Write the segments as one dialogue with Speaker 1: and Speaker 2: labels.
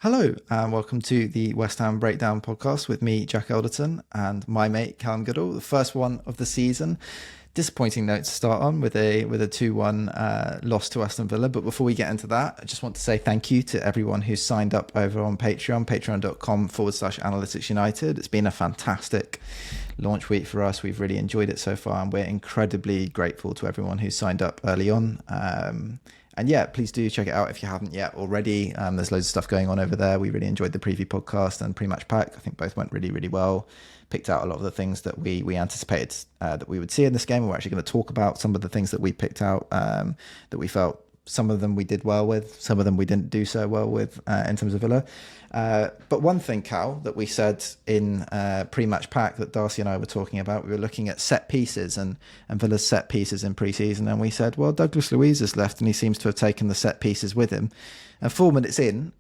Speaker 1: Hello, and welcome to the West Ham Breakdown podcast with me, Jack Elderton, and my mate, Callum Goodall, the first one of the season. Disappointing note to start on with a 2-1 loss to Aston Villa. But before we get into that, I just want to say thank you to everyone who's signed up over on Patreon, patreon.com/Analytics United. It's been a fantastic launch week for us. We've really enjoyed it so far, and we're incredibly grateful to everyone who's signed up early on. And yeah, please do check it out if you haven't yet already. There's loads of stuff going on over there. We really enjoyed the preview podcast and pre-match pack. I think both went really, really well. Picked out a lot of the things that we anticipated that we would see in this game. We're actually going to talk about some of the things that we picked out that we felt some of them we did well with, some of them we didn't do so well with in terms of Villa. But one thing, Cal, that we said in pre-match pack that Darcy and I were talking about, we were looking at set pieces and Villa's set pieces in pre-season, and we said, well, Douglas Luiz has left and he seems to have taken the set pieces with him. And 4 minutes in,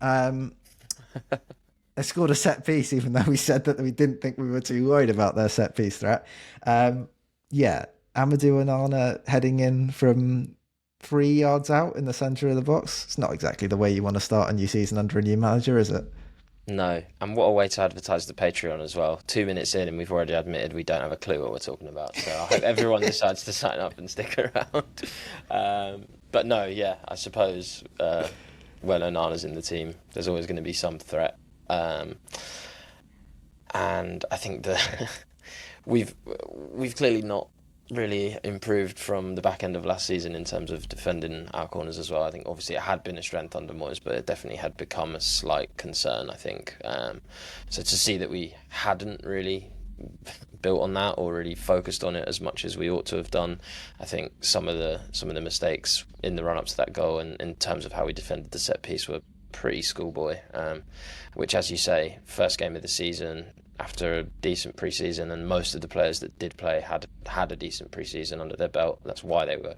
Speaker 1: they scored a set piece, even though we said that we didn't think we were too worried about their set piece threat. Yeah, Amadou Onana heading in from 3 yards out in the centre of the box. It's not exactly the way you want to start a new season under a new manager, is it?
Speaker 2: No, and what a way to advertise the Patreon as well. 2 minutes in and we've already admitted we don't have a clue what we're talking about. So I hope everyone decides to sign up and stick around. But no, yeah, I suppose when Onana's in the team, there's always going to be some threat. And I think that we've clearly not really improved from the back end of last season in terms of defending our corners as well. I think obviously it had been a strength under Moyes, but it definitely had become a slight concern, I think. So to see that we hadn't really built on that or really focused on it as much as we ought to have done, I think some of the mistakes in the run-up to that goal and in terms of how we defended the set piece were pretty schoolboy, which, as you say, first game of the season after a decent pre-season, and most of the players that did play had a decent pre-season under their belt. That's why they were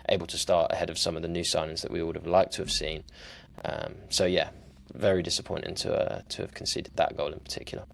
Speaker 2: able to start ahead of some of the new signings that we would have liked to have seen. So yeah, very disappointing to have conceded that goal in particular.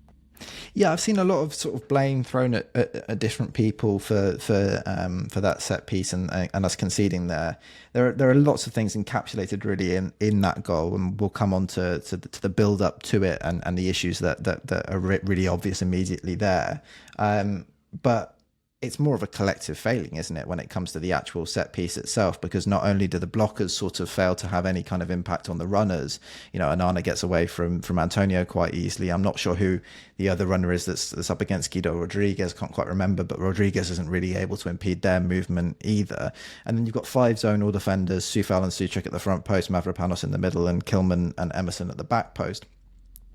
Speaker 1: Yeah, I've seen a lot of sort of blame thrown at different people for that set piece and us conceding there. There are lots of things encapsulated really in that goal, and we'll come on to the build up to it and the issues that are really obvious immediately there. But it's more of a collective failing, isn't it, when it comes to the actual set piece itself? Because not only do the blockers sort of fail to have any kind of impact on the runners, Onana gets away from Antonio quite easily. I'm not sure who the other runner is that's up against Guido Rodriguez. Can't quite remember, but Rodriguez isn't really able to impede their movement either. And then you've got 5 zonal defenders, Soufal and Soucek at the front post, Mavropanos in the middle, and Kilman and Emerson at the back post.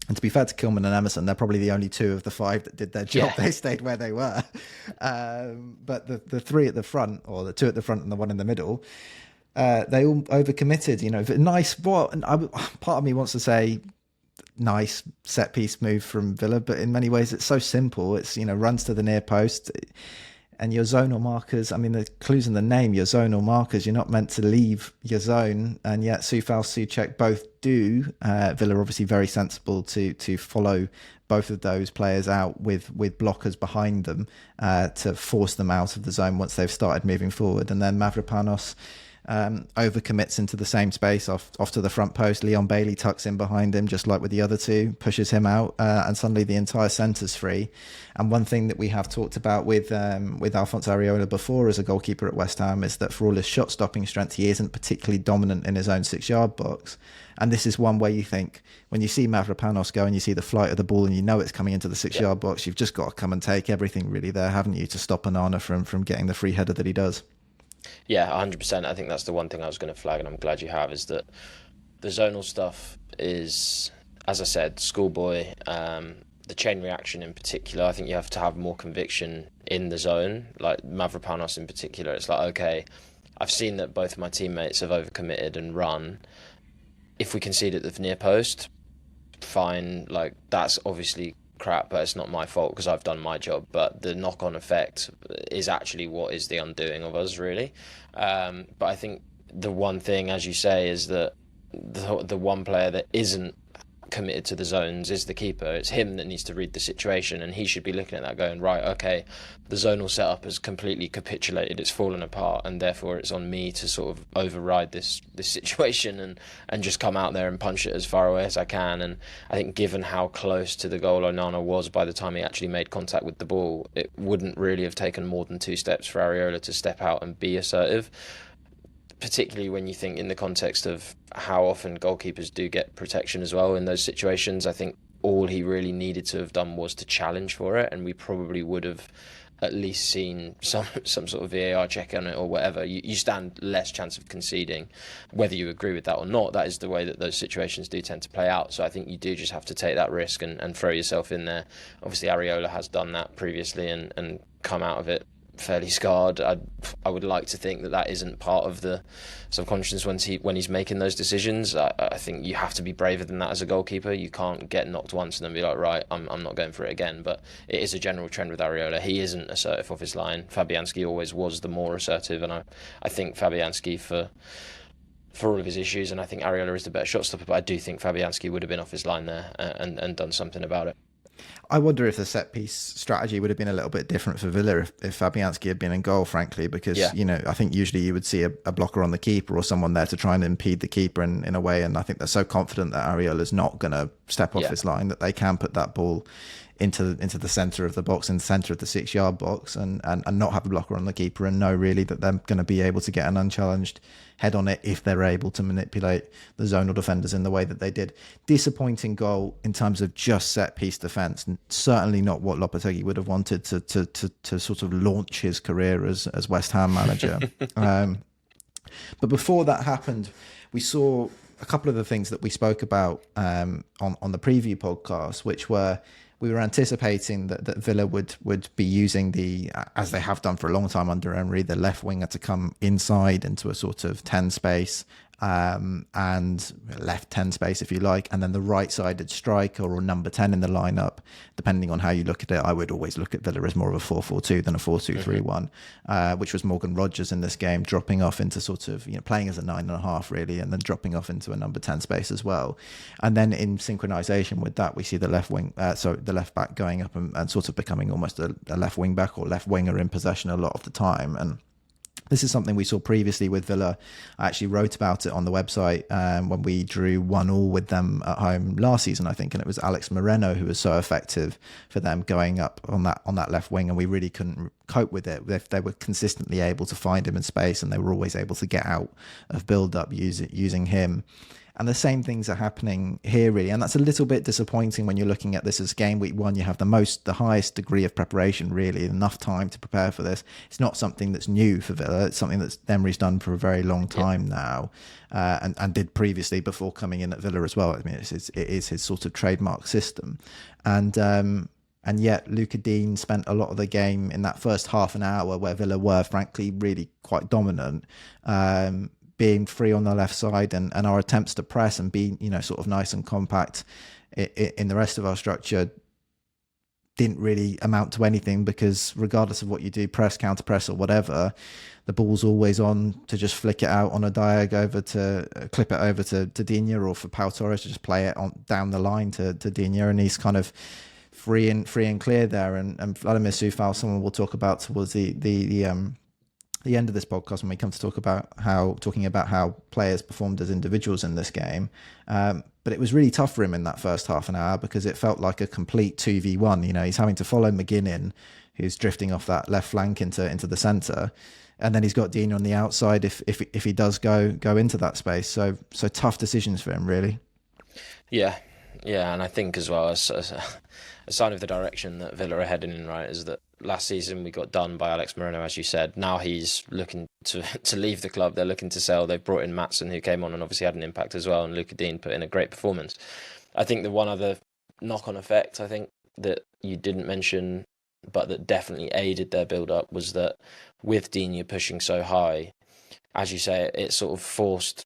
Speaker 1: And to be fair to Kilman and Emerson, they're probably the only 2 of the 5 that did their job. Yeah. They stayed where they were. But the 3 at the front, or the 2 at the front and the 1 in the middle, they all overcommitted. Nice. Part of me wants to say nice set piece move from Villa, but in many ways it's so simple. It's runs to the near post. And your zonal markers, I mean, the clue's in the name, your zonal markers, you're not meant to leave your zone. And yet Soufal, Soucek both do. Villa are obviously very sensible to follow both of those players out with blockers behind them to force them out of the zone once they've started moving forward. And then Mavropanos overcommits into the same space off to the front post. Leon Bailey tucks in behind him, just like with the other 2, pushes him out, and suddenly the entire centre's free. And one thing that we have talked about with Alphonse Areola before as a goalkeeper at West Ham is that for all his shot stopping strength, he isn't particularly dominant in his own 6-yard box. And this is one where you think, when you see Mavropanos go and you see the flight of the ball and you know it's coming into the 6-yard box, you've just got to come and take everything really there, haven't you, to stop Onana from getting the free header that he does.
Speaker 2: Yeah, 100%. I think that's the one thing I was going to flag, and I'm glad you have, is that the zonal stuff is, as I said, schoolboy. The chain reaction in particular, I think you have to have more conviction in the zone. Like Mavropanos in particular, it's like, okay, I've seen that both of my teammates have overcommitted and run. If we concede at the near post, fine. Like, that's obviously crap, but it's not my fault because I've done my job. But the knock-on effect is actually what is the undoing of us, really. But I think the one thing, as you say, is that the one player that isn't committed to the zones is the keeper. It's him that needs to read the situation, and he should be looking at that going, right, okay, the zonal setup has completely capitulated, it's fallen apart, and therefore it's on me to sort of override this situation and just come out there and punch it as far away as I can. And I think given how close to the goal Onana was by the time he actually made contact with the ball, it wouldn't really have taken more than 2 steps for Areola to step out and be assertive, particularly when you think in the context of how often goalkeepers do get protection as well in those situations. I think all he really needed to have done was to challenge for it, and we probably would have at least seen some sort of VAR check on it or whatever. You stand less chance of conceding, whether you agree with that or not. That is the way that those situations do tend to play out. So I think you do just have to take that risk and throw yourself in there. Obviously Areola has done that previously and come out of it fairly scarred. I would like to think that isn't part of the subconscious when he's making those decisions. I think you have to be braver than that as a goalkeeper. You can't get knocked once and then be like, right, I'm not going for it again. But it is a general trend with Areola. He isn't assertive off his line. Fabianski always was the more assertive, and I think Fabianski for all of his issues, and I think Areola is the better shot stopper, but I do think Fabianski would have been off his line there and done something about it.
Speaker 1: I wonder if the set piece strategy would have been a little bit different for Villa if Fabianski had been in goal, frankly, because, I think usually you would see a blocker on the keeper or someone there to try and impede the keeper in a way. And I think they're so confident that Areola's not going to step off his line that they can put that ball into the centre of the box, in the centre of the 6-yard box, and not have a blocker on the keeper, and know really that they're going to be able to get an unchallenged head on it if they're able to manipulate the zonal defenders in the way that they did. Disappointing goal in terms of just set piece defence, and certainly not what Lopetegui would have wanted to sort of launch his career as West Ham manager. But before that happened, we saw a couple of the things that we spoke about on the preview podcast, which were, we were anticipating that Villa would be using as they have done for a long time under Emery, the left winger to come inside into a sort of 10 space, and left 10 space if you like, and then the right-sided striker or number 10 in the lineup, depending on how you look at it. I would always look at Villa as more of a 4-4-2 than a 4-2-3-1, which was Morgan Rogers in this game, dropping off into sort of, playing as a 9.5 really, and then dropping off into a number 10 space as well. And then in synchronization with that, we see the the left back going up and sort of becoming almost a left wing back or left winger in possession a lot of the time. And this is something we saw previously with Villa. I actually wrote about it on the website when we drew 1-1 with them at home last season, I think, and it was Alex Moreno who was so effective for them going up on that left wing, and we really couldn't cope with it. They were consistently able to find him in space, and they were always able to get out of build-up using him. And the same things are happening here, really. And that's a little bit disappointing when you're looking at this as game week 1. You have the highest degree of preparation, really, enough time to prepare for this. It's not something that's new for Villa. It's something that Emery's done for a very long time now, and did previously before coming in at Villa as well. I mean, it is his sort of trademark system. And yet Lucas Digne spent a lot of the game in that first half an hour where Villa were, frankly, really quite dominant, being free on the left side, and our attempts to press and be, sort of nice and compact in the rest of our structure didn't really amount to anything, because regardless of what you do, press, counter press or whatever, the ball's always on to just flick it out on a diag clip it over to Digne, or for Pau Torres to just play it on down the line to Digne, and he's kind of free and clear there. And Vladimir Soufal, someone we'll talk about towards the end of this podcast when we come to talking about how players performed as individuals in this game. But it was really tough for him in that first half an hour, because it felt like a complete 2v1. He's having to follow McGinn in, who's drifting off that left flank into the centre. And then he's got Digne on the outside if he does go into that space. So tough decisions for him, really. Yeah,
Speaker 2: and I think as well, as a sign of the direction that Villa are heading in, right, is that last season we got done by Alex Moreno, as you said. Now he's looking to leave the club. They're looking to sell. They've brought in Mathiasen, who came on and obviously had an impact as well, and Lucas Digne put in a great performance. I think the one other knock-on effect, I think, that you didn't mention, but that definitely aided their build-up, was that with Digne pushing so high, as you say, it sort of forced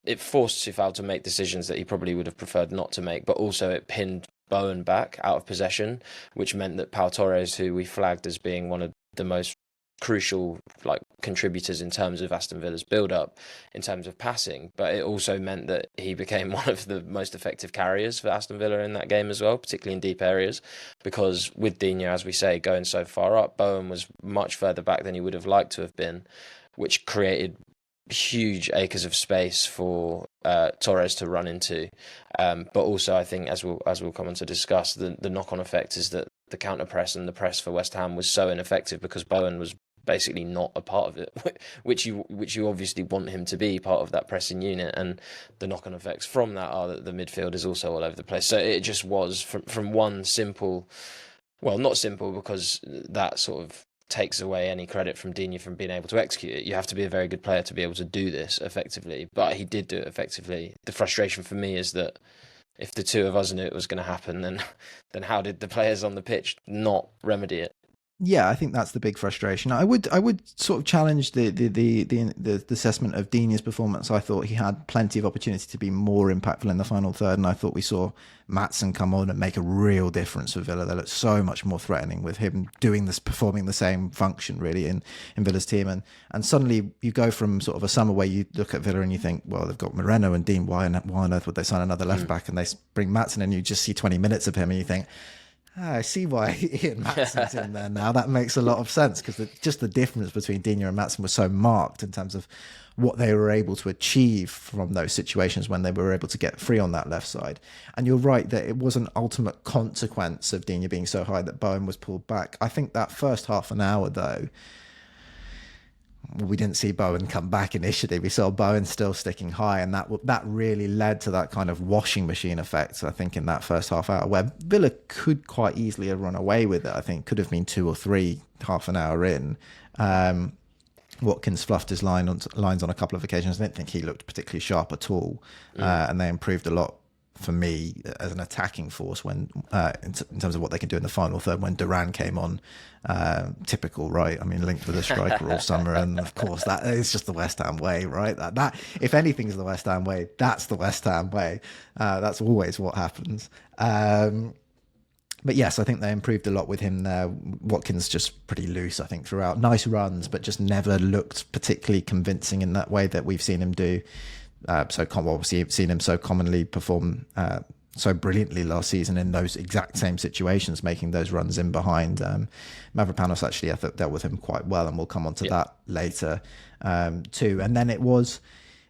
Speaker 2: Soufal to make decisions that he probably would have preferred not to make, but also it pinned Bowen back out of possession, which meant that Pau Torres, who we flagged as being one of the most crucial like contributors in terms of Aston Villa's build-up, in terms of passing, but it also meant that he became one of the most effective carriers for Aston Villa in that game as well, particularly in deep areas, because with Digne, as we say, going so far up, Bowen was much further back than he would have liked to have been, which created huge acres of space for Torres to run into. But also, I think, as we'll come on to discuss, the knock-on effect is that the counter press and the press for West Ham was so ineffective because Bowen was basically not a part of it, which you obviously want him to be part of that pressing unit, and the knock-on effects from that are that the midfield is also all over the place. So it just was from one simple, well, not simple because that sort of takes away any credit from Digne from being able to execute it. You have to be a very good player to be able to do this effectively, but he did do it effectively. The frustration for me is that if the two of us knew it was going to happen, then how did the players on the pitch not remedy it?
Speaker 1: Yeah, I think that's the big frustration. I would sort of challenge the assessment of Digne's performance. I thought he had plenty of opportunity to be more impactful in the final third, and I thought we saw Mathiasen come on and make a real difference for Villa. They looked so much more threatening with him performing the same function really in Villa's team. And suddenly you go from sort of a summer where you look at Villa and you think, well, they've got Moreno and Digne. Why on earth would they sign another left back? And they bring Mathiasen and you just see 20 minutes of him and you think, I see why Ian Matson's in there now. That makes a lot of sense because just the difference between Digne and Mathiasen was so marked in terms of what they were able to achieve from those situations when they were able to get free on that left side. And you're right that it was an ultimate consequence of Digne being so high that Bowen was pulled back. I think that first half an hour, though, we didn't see Bowen come back initially. We saw Bowen still sticking high, and that really led to that kind of washing machine effect, I think, in that first half hour, where Villa could quite easily have run away with it. I think could have been 2 or 3 half an hour in. Watkins fluffed his lines on a couple of occasions. I didn't think he looked particularly sharp at all, and they improved a lot for me as an attacking force when in terms of what they can do in the final third when Duran came on. Typical, right? I mean, linked with a striker all summer, and of course that is just the West Ham way, right? That if anything's the West Ham way, that's the West Ham way. That's always what happens. But yes, I think they improved a lot with him there. Watkins just pretty loose, I think, throughout. Nice runs, but just never looked particularly convincing in that way that we've seen him do. Obviously seen him so commonly perform so brilliantly last season in those exact same situations, making those runs in behind. Mavropanos actually, I thought, dealt with him quite well, and we'll come on to that later too. And then it was,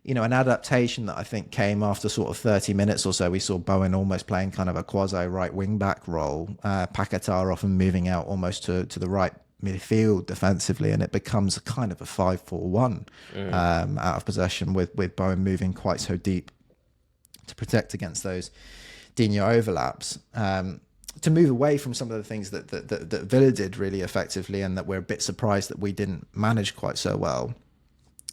Speaker 1: an adaptation that I think came after sort of 30 minutes or so. We saw Bowen almost playing kind of a quasi right wing back role, Paquetá often moving out almost to the right midfield defensively, and it becomes a kind of a 5-4-1 out of possession with Bowen moving quite so deep to protect against those Digne overlaps, to move away from some of the things that Villa did really effectively and that we're a bit surprised that we didn't manage quite so well.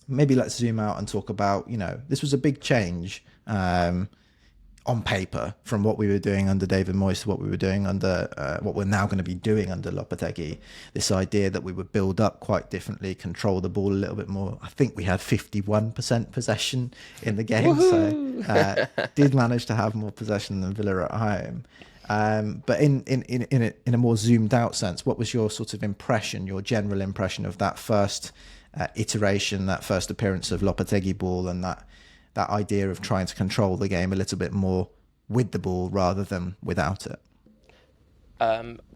Speaker 1: Maybe let's zoom out and talk about, this was a big change on paper from what we were doing under David Moyes to what we were doing under what we're now going to be doing under Lopetegui. This idea that we would build up quite differently, control the ball a little bit more. I think we had 51% possession in the game. Woohoo! So did manage to have more possession than Villa at home. But in a more zoomed out sense, what was your sort of impression, your general impression of that first iteration, that first appearance of Lopetegui ball, and that idea of trying to control the game a little bit more with the ball rather than without it?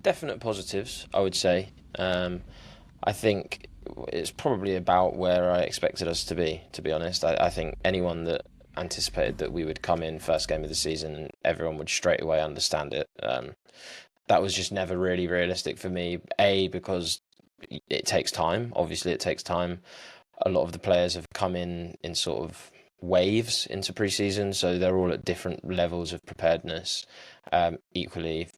Speaker 2: Definite positives, I would say. I think it's probably about where I expected us to be honest. I think anyone that anticipated that we would come in first game of the season and everyone would straight away understand it, that was just never really realistic for me. Because it takes time. Obviously, it takes time. A lot of the players have come in sort of waves into pre-season, so they're all at different levels of preparedness. Equally,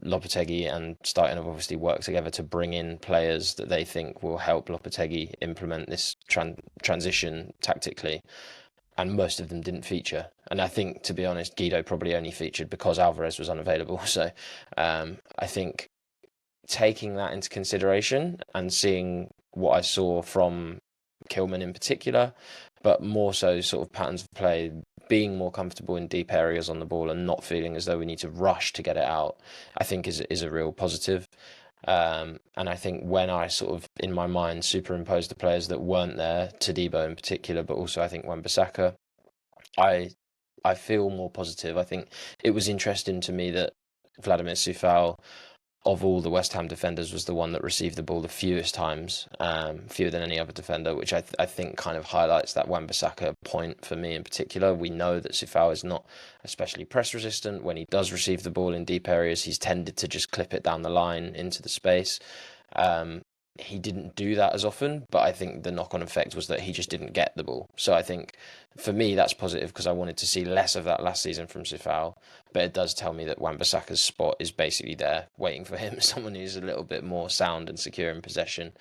Speaker 2: Lopetegui and Starting have obviously worked together to bring in players that they think will help Lopetegui implement this transition tactically, and most of them didn't feature. And I think, to be honest, Guido probably only featured because Alvarez was unavailable. So I think taking that into consideration and seeing what I saw from Kilman in particular, but more so sort of patterns of play, being more comfortable in deep areas on the ball and not feeling as though we need to rush to get it out, I think is a real positive. And I think when I sort of, in my mind, superimposed the players that weren't there, Todibo in particular, but also I think Wan-Bissaka, I feel more positive. I think it was interesting to me that Vladimir Coufal, of all the West Ham defenders, was the one that received the ball the fewest times, fewer than any other defender, which I think kind of highlights that Wan-Bissaka point for me in particular. We know that Coufal is not especially press resistant. When he does receive the ball in deep areas, he's tended to just clip it down the line into the space. He didn't do that as often, but I think the knock-on effect was that he just didn't get the ball. So I think for me that's positive because I wanted to see less of that last season from Coufal, but it does tell me that Wan-Bissaka's spot is basically there waiting for him, someone who's a little bit more sound and secure in possession.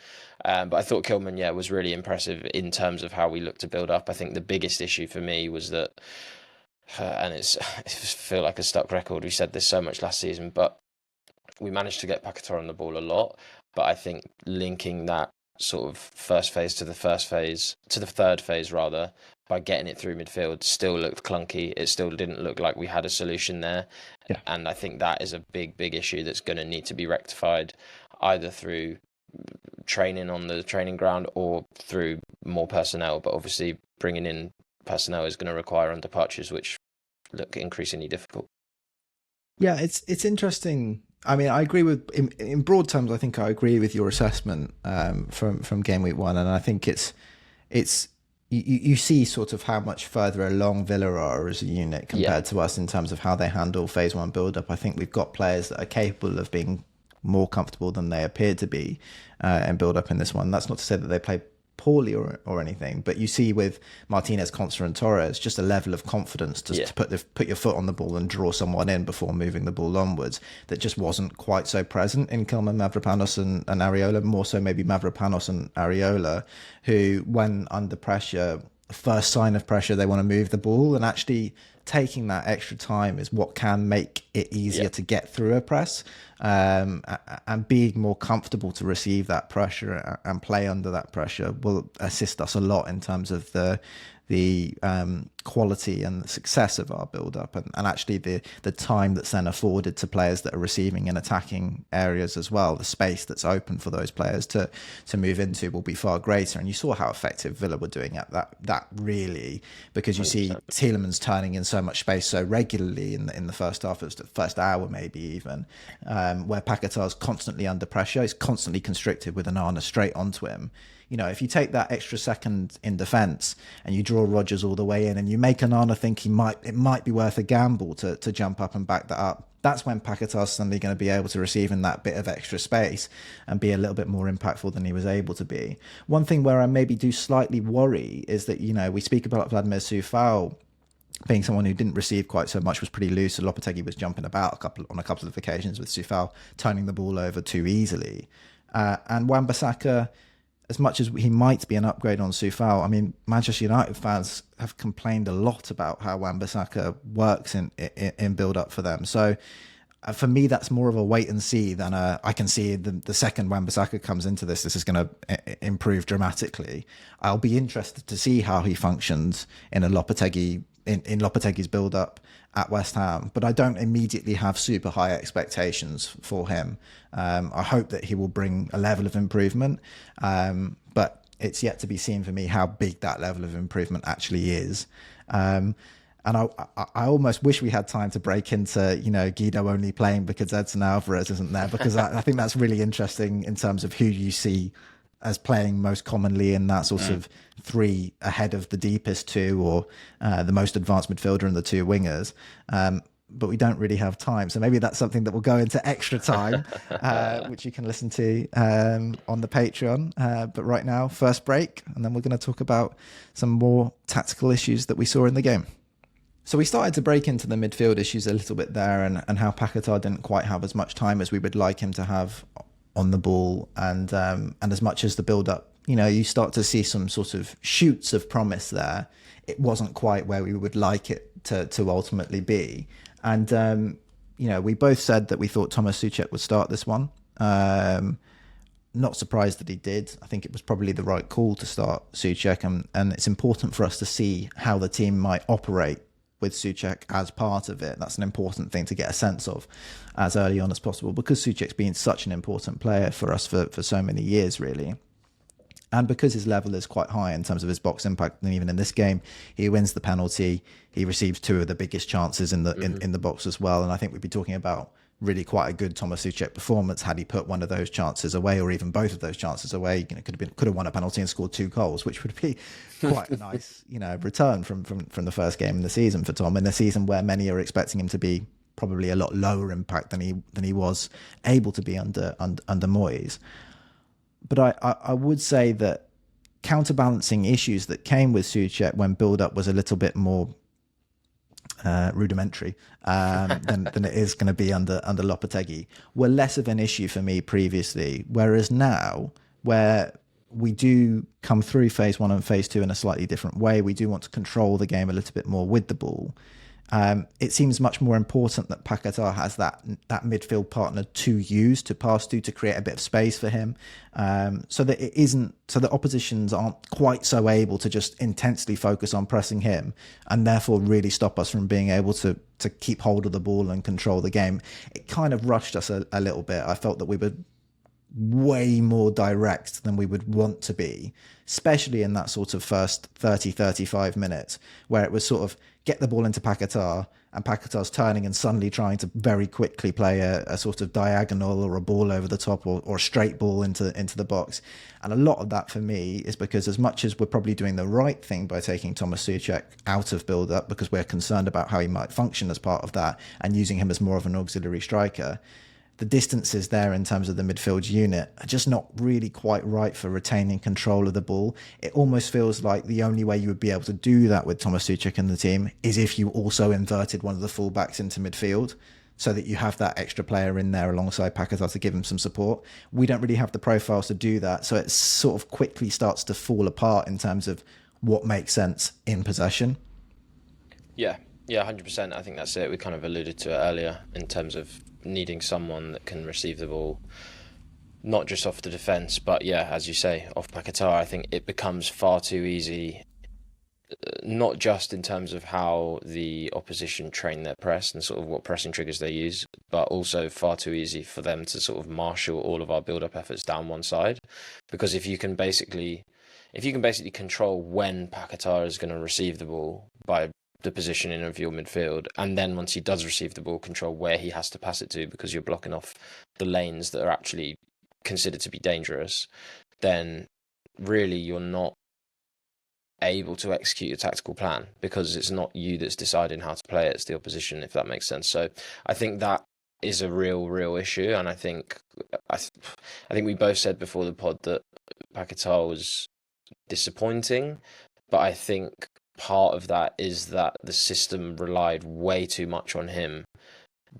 Speaker 2: But I thought Kilman, was really impressive in terms of how we looked to build up. I think the biggest issue for me was that, and it feel like a stuck record, we said this so much last season, but we managed to get Paquetá on the ball a lot. But I think linking that sort of first phase to the third phase rather, by getting it through midfield still looked clunky. It still didn't look like we had a solution there. Yeah. And I think that is a big issue that's going to need to be rectified either through training on the training ground or through more personnel. But obviously bringing in personnel is going to require departures, which look increasingly difficult.
Speaker 1: Yeah, it's interesting. I mean, I agree with, in broad terms, I think I agree with your assessment from game week 1. And I think it's you see sort of how much further along Villa are as a unit compared to us in terms of how they handle phase 1 build-up. I think we've got players that are capable of being more comfortable than they appear to be and build up in this one. That's not to say that they play poorly or anything, but you see with Martinez, Conser and Torres just a level of confidence to put your foot on the ball and draw someone in before moving the ball onwards that just wasn't quite so present in Kilman, Mavropanos and Areola, more so maybe Mavropanos and Areola, who when under pressure, first sign of pressure, they want to move the ball, and actually taking that extra time is what can make it easier to get through a press, and being more comfortable to receive that pressure and play under that pressure will assist us a lot in terms of the quality and the success of our build-up, and actually the time that's then afforded to players that are receiving and attacking areas as well. The space that's open for those players to move into will be far greater. And you saw how effective Villa were doing at that really, because you 100%. See Tielemans turning in so much space so regularly in the first half, of the first hour maybe even, where Paquetá is constantly under pressure. He's constantly constricted with Onana straight onto him. You know, if you take that extra second in defence and you draw Rodgers all the way in and you make Onana think it might be worth a gamble to jump up and back that up, that's when Paquetá is suddenly going to be able to receive in that bit of extra space and be a little bit more impactful than he was able to be. One thing where I maybe do slightly worry is that, we speak about Vladimir Coufal being someone who didn't receive quite so much, was pretty loose. So Lopetegui was jumping about on a couple of occasions with Coufal turning the ball over too easily. And Wan-Bissaka, as much as he might be an upgrade on Coufal, I mean, Manchester United fans have complained a lot about how Wan-Bissaka works in build-up for them. So for me, that's more of a wait and see than I can see the second Wan-Bissaka comes into this is going to improve dramatically. I'll be interested to see how he functions in a Lopetegui's build-up at West Ham, but I don't immediately have super high expectations for him. I hope that he will bring a level of improvement, but it's yet to be seen for me how big that level of improvement actually is. And I almost wish we had time to break into, Guido only playing because Edson Alvarez isn't there, because I think that's really interesting in terms of who you see as playing most commonly in that sort of three ahead of the deepest two, or the most advanced midfielder and the two wingers. But we don't really have time. So maybe that's something that will go into extra time, which you can listen to on the Patreon. But right now, first break, and then we're going to talk about some more tactical issues that we saw in the game. So we started to break into the midfield issues a little bit there, and how Paquetá didn't quite have as much time as we would like him to have on the ball, and as much as the build-up, you start to see some sort of shoots of promise there. It wasn't quite where we would like it to ultimately be. And, we both said that we thought Thomas Soucek would start this one. Not surprised that he did. I think it was probably the right call to start Soucek, and it's important for us to see how the team might operate with Soucek as part of it. That's an important thing to get a sense of as early on as possible, because Soucek's been such an important player for us for so many years, really. And because his level is quite high in terms of his box impact, and even in this game, he wins the penalty. He receives two of the biggest chances in the in the box as well. And I think we'd be talking about really quite a good Thomas Soucek performance had he put one of those chances away, or even both of those chances away. You know, could have won a penalty and scored 2 goals, which would be quite a nice, you know, return from the first game in the season for Tom, in a season where many are expecting him to be probably a lot lower impact than he was able to be under Moyes. But I would say that counterbalancing issues that came with Soucek when build-up was a little bit more rudimentary than it is going to be under Lopetegui were less of an issue for me previously. Whereas now, where we do come through phase 1 and phase 2 in a slightly different way, we do want to control the game a little bit more with the ball. It seems much more important that Paquetá has that midfield partner to use, to pass to create a bit of space for him, so that oppositions aren't quite so able to just intensely focus on pressing him, and therefore really stop us from being able to keep hold of the ball and control the game. It kind of rushed us a little bit. I felt that we were way more direct than we would want to be, especially in that sort of first 35 minutes, where it was sort of get the ball into Paquetá, and Paquetá's turning and suddenly trying to very quickly play a sort of diagonal or a ball over the top, or a straight ball into the box. And a lot of that for me is because, as much as we're probably doing the right thing by taking Thomas Soucek out of build-up because we're concerned about how he might function as part of that and using him as more of an auxiliary striker, the distances there in terms of the midfield unit are just not really quite right for retaining control of the ball. It almost feels like the only way you would be able to do that with Thomas Soucek in the team is if you also inverted one of the fullbacks into midfield, so that you have that extra player in there alongside Paquetá to give him some support. We don't really have the profiles to do that, so it sort of quickly starts to fall apart in terms of what makes sense in possession.
Speaker 2: Yeah, 100%. I think that's it. We kind of alluded to it earlier in terms of needing someone that can receive the ball, not just off the defence, but yeah, as you say, off Paquetá. I think it becomes far too easy, not just in terms of how the opposition train their press and sort of what pressing triggers they use, but also far too easy for them to sort of marshal all of our build-up efforts down one side. Because if you can basically control when Paquetá is going to receive the ball by the positioning of your midfield, and then once he does receive the ball, control where he has to pass it to, because you're blocking off the lanes that are actually considered to be dangerous, then really you're not able to execute your tactical plan, because it's not you that's deciding how to play it, it's the opposition, if that makes sense. So I think that is a real issue, and I think we both said before the pod that Paquetá was disappointing, but I think part of that is that the system relied way too much on him,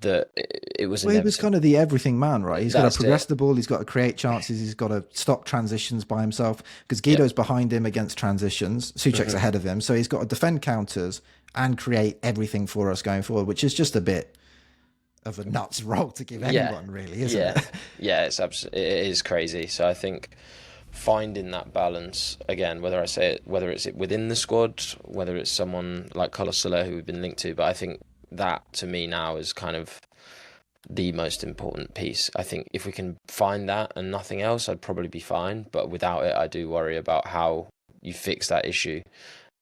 Speaker 2: that it was
Speaker 1: he was kind of the everything man, right? He's got to progress the ball, he's got to create chances, he's got to stop transitions by himself, because Guido's behind him against transitions, Soucek's ahead of him, so he's got to defend counters and create everything for us going forward, which is just a bit of a nuts role to give anyone, really, isn't it?
Speaker 2: Yeah, it is crazy. So I think finding that balance again, whether it's within the squad, whether it's someone like Carlos Soler who we've been linked to, but I think that to me now is kind of the most important piece. I think if we can find that and nothing else, I'd probably be fine, but without it I do worry about how you fix that issue,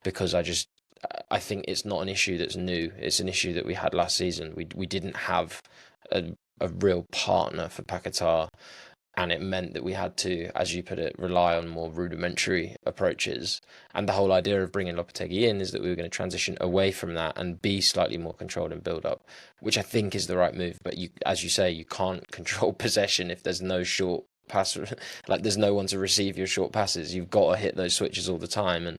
Speaker 2: because I think it's not an issue that's new, it's an issue that we had last season. We didn't have a real partner for Paquetá, and it meant that we had to, as you put it, rely on more rudimentary approaches. And the whole idea of bringing Lopetegui in is that we were going to transition away from that and be slightly more controlled in build-up, which I think is the right move. But you, as you say, you can't control possession if there's no short pass, like there's no one to receive your short passes. You've got to hit those switches all the time, and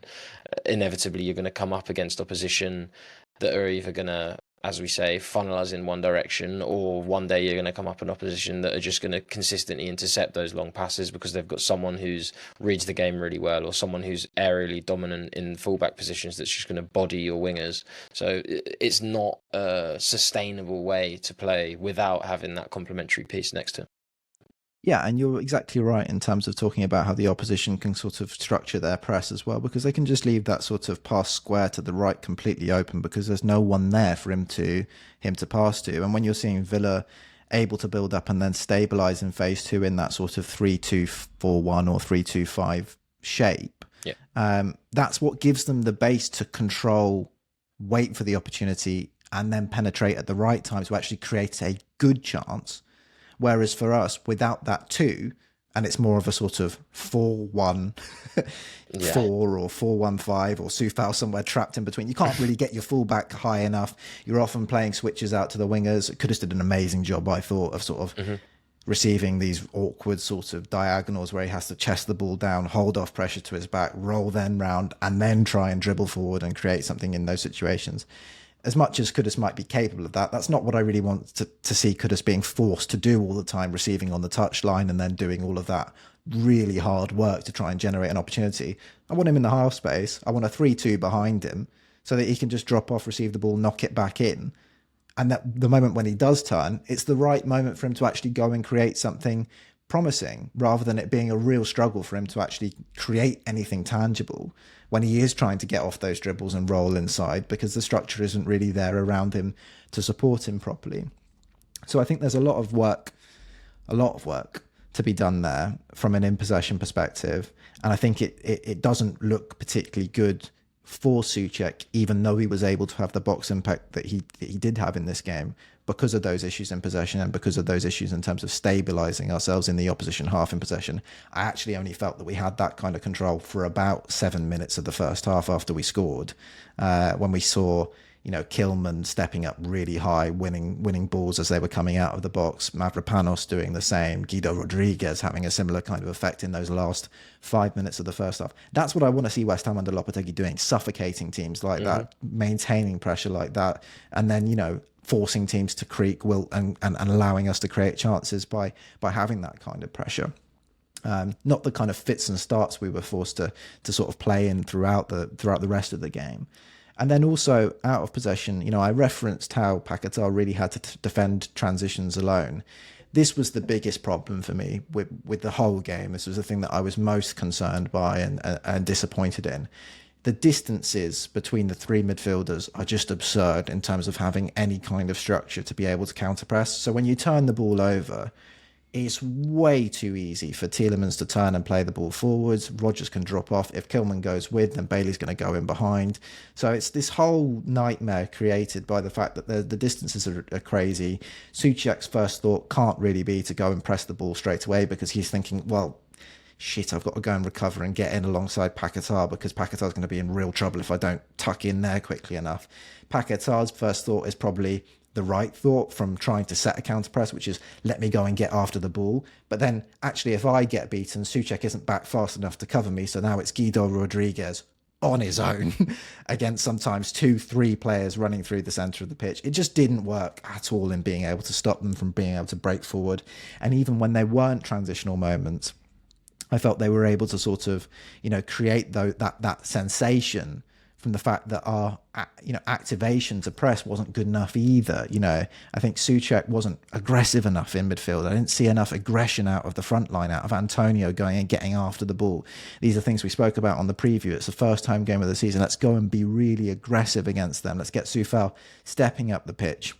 Speaker 2: inevitably you're going to come up against opposition that are either going to, as we say, funnel us in one direction, or one day you're going to come up in opposition that are just going to consistently intercept those long passes because they've got someone who's reads the game really well, or someone who's aerially dominant in fullback positions that's just going to body your wingers. So it's not a sustainable way to play without having that complementary piece next to him.
Speaker 1: Yeah, and you're exactly right in terms of talking about how the opposition can sort of structure their press as well, because they can just leave that sort of pass square to the right completely open because there's no one there for him to pass to. And when you're seeing Villa able to build up and then stabilize in phase two in that sort of 3-2-4-1 or 3-2-5 shape,
Speaker 2: Yeah.
Speaker 1: that's what gives them the base to control, wait for the opportunity, and then penetrate at the right time to actually create a good chance. Whereas for us, without that two, and it's more of a sort of 4-1-4 or 4-1-5 or Soufal somewhere trapped in between. You can't really get your fullback high enough. You're often playing switches out to the wingers. Kudus did an amazing job, I thought, of sort of receiving these awkward sort of diagonals where he has to chest the ball down, hold off pressure to his back, roll then round, and then try and dribble forward and create something in those situations. As much as Kudus might be capable of that, that's not what I really want to see Kudus being forced to do all the time, receiving on the touchline and then doing all of that really hard work to try and generate an opportunity. I want him in the half space. I want a 3-2 behind him so that he can just drop off, receive the ball, knock it back in. And that the moment when he does turn, it's the right moment for him to actually go and create something promising, rather than it being a real struggle for him to actually create anything tangible when he is trying to get off those dribbles and roll inside, because the structure isn't really there around him to support him properly. So I think there's a lot of work to be done there from an in-possession perspective. And I think it doesn't look particularly good for Soucek, even though he was able to have the box impact that he did have in this game, because of those issues in possession and because of those issues in terms of stabilising ourselves in the opposition half in possession. I actually only felt that we had that kind of control for about 7 minutes of the first half after we scored, when we saw, you know, Kilman stepping up really high, winning balls as they were coming out of the box, Mavropanos doing the same, Guido Rodriguez having a similar kind of effect in those last 5 minutes of the first half. That's what I want to see West Ham under Lopetegui doing, suffocating teams like that, maintaining pressure like that, and then, you know, forcing teams to creak, wilt, and allowing us to create chances by having that kind of pressure. Not the kind of fits and starts we were forced to sort of play in throughout the rest of the game. And then also out of possession, you know, I referenced how Paquetá really had to defend transitions alone. This was the biggest problem for me with the whole game. This was the thing that I was most concerned by and disappointed in. The distances between the three midfielders are just absurd in terms of having any kind of structure to be able to counter-press. So when you turn the ball over, it's way too easy for Tielemans to turn and play the ball forwards. Rodgers can drop off. If Kilman goes with, then Bailey's going to go in behind. So it's this whole nightmare created by the fact that the distances are crazy. Soucek's first thought can't really be to go and press the ball straight away, because he's thinking, well, shit, I've got to go and recover and get in alongside Paquetá, because Paquetá's going to be in real trouble if I don't tuck in there quickly enough. Paquetá's first thought is probably the right thought from trying to set a counter press, which is let me go and get after the ball. But then actually, if I get beaten, Soucek isn't back fast enough to cover me. So now it's Guido Rodriguez on his own against sometimes 2-3 players running through the centre of the pitch. It just didn't work at all in being able to stop them from being able to break forward. And even when they weren't transitional moments, I felt they were able to sort of, you know, create that sensation from the fact that our, you know, activation to press wasn't good enough either. You know, I think Soucek wasn't aggressive enough in midfield. I didn't see enough aggression out of the front line, out of Antonio going and getting after the ball. These are things we spoke about on the preview. It's the first home game of the season. Let's go and be really aggressive against them. Let's get Soufal stepping up the pitch.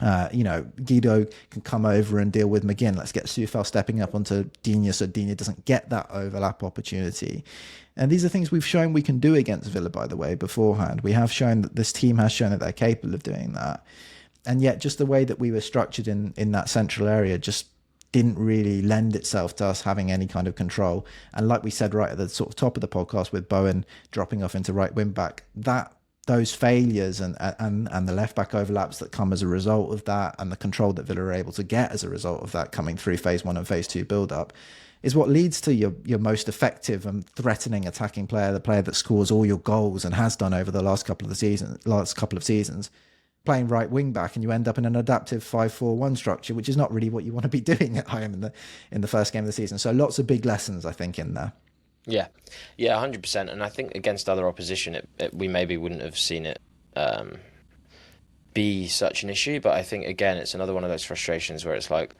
Speaker 1: You know, Guido can come over and deal with McGinn. Let's get Soufal stepping up onto Digne so Digne doesn't get that overlap opportunity. And these are things we've shown we can do against Villa, by the way, beforehand. We have shown that this team has shown that they're capable of doing that. And yet just the way that we were structured in that central area just didn't really lend itself to us having any kind of control. And like we said right at the sort of top of the podcast with Bowen dropping off into right wing back, those failures and the left back overlaps that come as a result of that, and the control that Villa are able to get as a result of that coming through phase 1 and phase 2 build up, is what leads to your most effective and threatening attacking player, the player that scores all your goals and has done over the last couple of seasons, playing right wing back, and you end up in an adaptive 5-4-1 structure, which is not really what you want to be doing at home in the first game of the season. So lots of big lessons, I think, in there.
Speaker 2: Yeah, 100%. And I think against other opposition, we maybe wouldn't have seen it be such an issue. But I think, again, it's another one of those frustrations where it's like,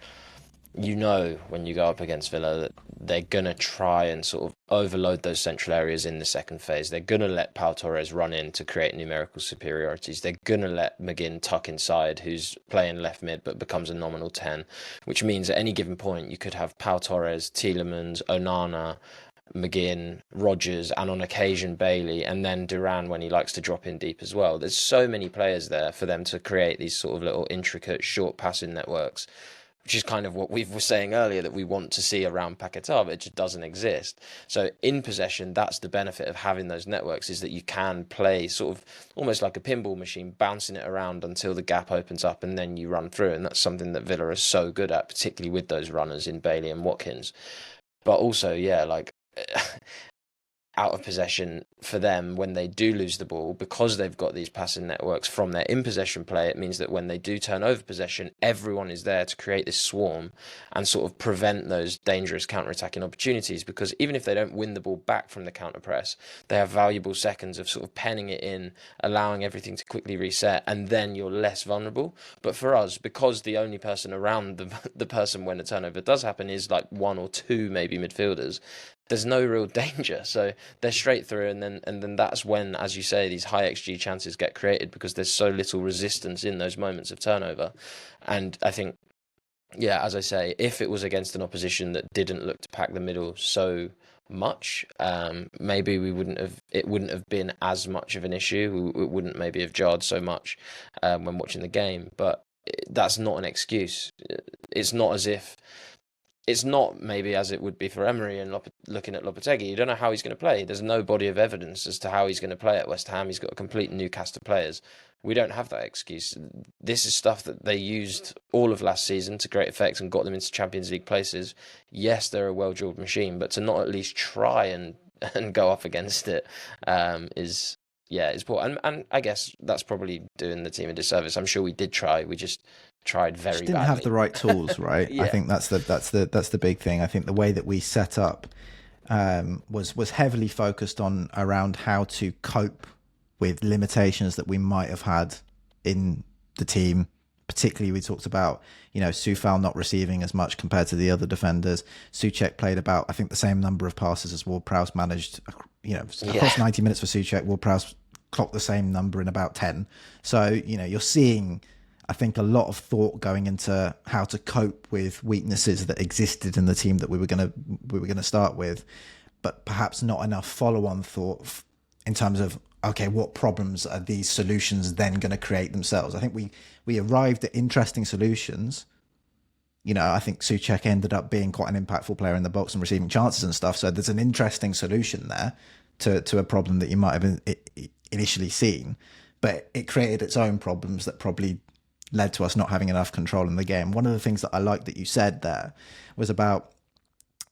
Speaker 2: you know when you go up against Villa that they're going to try and sort of overload those central areas in the second phase. They're going to let Pau Torres run in to create numerical superiorities. They're going to let McGinn tuck inside, who's playing left mid but becomes a nominal 10, which means at any given point you could have Pau Torres, Tielemans, Onana, McGinn, Rodgers, and on occasion Bailey, and then Duran when he likes to drop in deep as well. There's so many players there for them to create these sort of little intricate short passing networks, which is kind of what we were saying earlier that we want to see around Paquetá, but it just doesn't exist. So in possession, that's the benefit of having those networks, is that you can play sort of almost like a pinball machine, bouncing it around until the gap opens up and then you run through. And that's something that Villa are so good at, particularly with those runners in Bailey and Watkins. But also, yeah, like out of possession for them, when they do lose the ball, because they've got these passing networks from their in possession play, it means that when they do turn over possession, everyone is there to create this swarm and sort of prevent those dangerous counter-attacking opportunities, because even if they don't win the ball back from the counter press, they have valuable seconds of sort of penning it in, allowing everything to quickly reset, and then you're less vulnerable. But for us, because the only person around the person when a turnover does happen is like one or two maybe midfielders, there's no real danger. So they're straight through, and then that's when, as you say, these high XG chances get created, because there's so little resistance in those moments of turnover. And I think, yeah, as I say, if it was against an opposition that didn't look to pack the middle so much, maybe it wouldn't have been as much of an issue. It wouldn't maybe have jarred so much when watching the game. But that's not an excuse. It's not as if... It's not maybe as it would be for Emery and looking at Lopetegui. You don't know how he's going to play. There's no body of evidence as to how he's going to play at West Ham. He's got a complete new cast of players. We don't have that excuse. This is stuff that they used all of last season to great effect and got them into Champions League places. Yes, they're a well-drilled machine, but to not at least try and go up against it is poor. And I guess that's probably doing the team a disservice. I'm sure we did try. We just tried very badly.
Speaker 1: Didn't have the right tools, right?
Speaker 2: Yeah.
Speaker 1: I think that's the big thing. I think the way that we set up was heavily focused on around how to cope with limitations that we might have had in the team. Particularly, we talked about, Soufal not receiving as much compared to the other defenders. Soucek played about, I think, the same number of passes as Ward-Prowse managed. Across 90 minutes for Soucek, Ward-Prowse clocked the same number in about 10. So, you're seeing, I think, a lot of thought going into how to cope with weaknesses that existed in the team that we were gonna start with, but perhaps not enough follow-on thought in terms of, okay, what problems are these solutions then going to create themselves? I think we arrived at interesting solutions. I think Soucek ended up being quite an impactful player in the box and receiving chances and stuff. So there's an interesting solution there to a problem that you might have initially seen, but it created its own problems that probably led to us not having enough control in the game. One of the things that I liked that you said there was about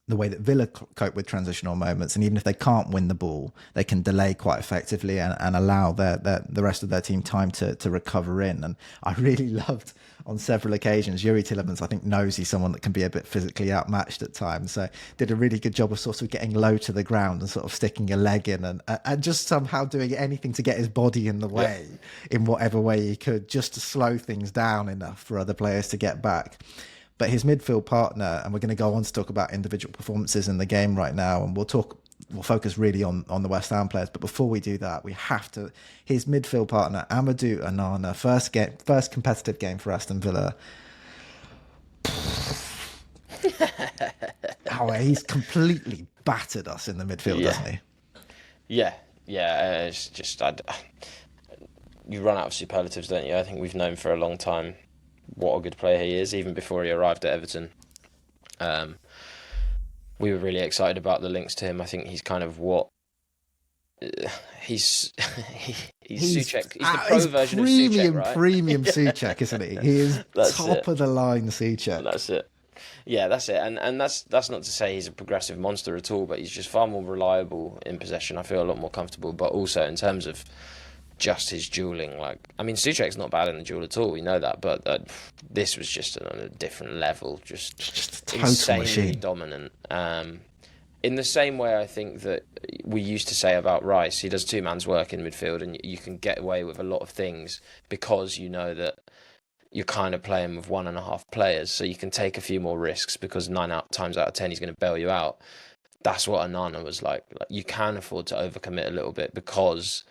Speaker 1: the way that Villa cope with transitional moments, and even if they can't win the ball, they can delay quite effectively and allow the rest of their team time to recover in. And I really loved, on several occasions, Youri Tielemans, I think, knows he's someone that can be a bit physically outmatched at times, so did a really good job of sort of getting low to the ground and sort of sticking a leg in and just somehow doing anything to get his body in the way, in whatever way he could, just to slow things down enough for other players to get back. But his midfield partner, and we're going to go on to talk about individual performances in the game right now, and we'll focus really on the West Ham players. But before we do that, we have to, his midfield partner, Amadou Onana, first competitive game for Aston Villa. He's completely battered us in the midfield, doesn't he?
Speaker 2: Yeah. It's just, you run out of superlatives, don't you? I think we've known for a long time what a good player he is, even before he arrived at Everton. We were really excited about the links to him. I think he's kind of what he's Soucek. He's the pro version of Soucek, right? Premium
Speaker 1: Soucek, isn't he? He is top of the line Soucek.
Speaker 2: That's it. Yeah, that's it. And that's not to say he's a progressive monster at all, but he's just far more reliable in possession. I feel a lot more comfortable, but also in terms of just his duelling, Soucek's not bad in the duel at all, we know that, but this was just on a different level, just insanely machine. Dominant. In the same way, I think that we used to say about Rice, he does two man's work in midfield, and you can get away with a lot of things because you know that you're kind of playing with 1.5 players, so you can take a few more risks because 9 times out of 10 he's going to bail you out. That's what Onana was like. You can afford to overcommit a little bit because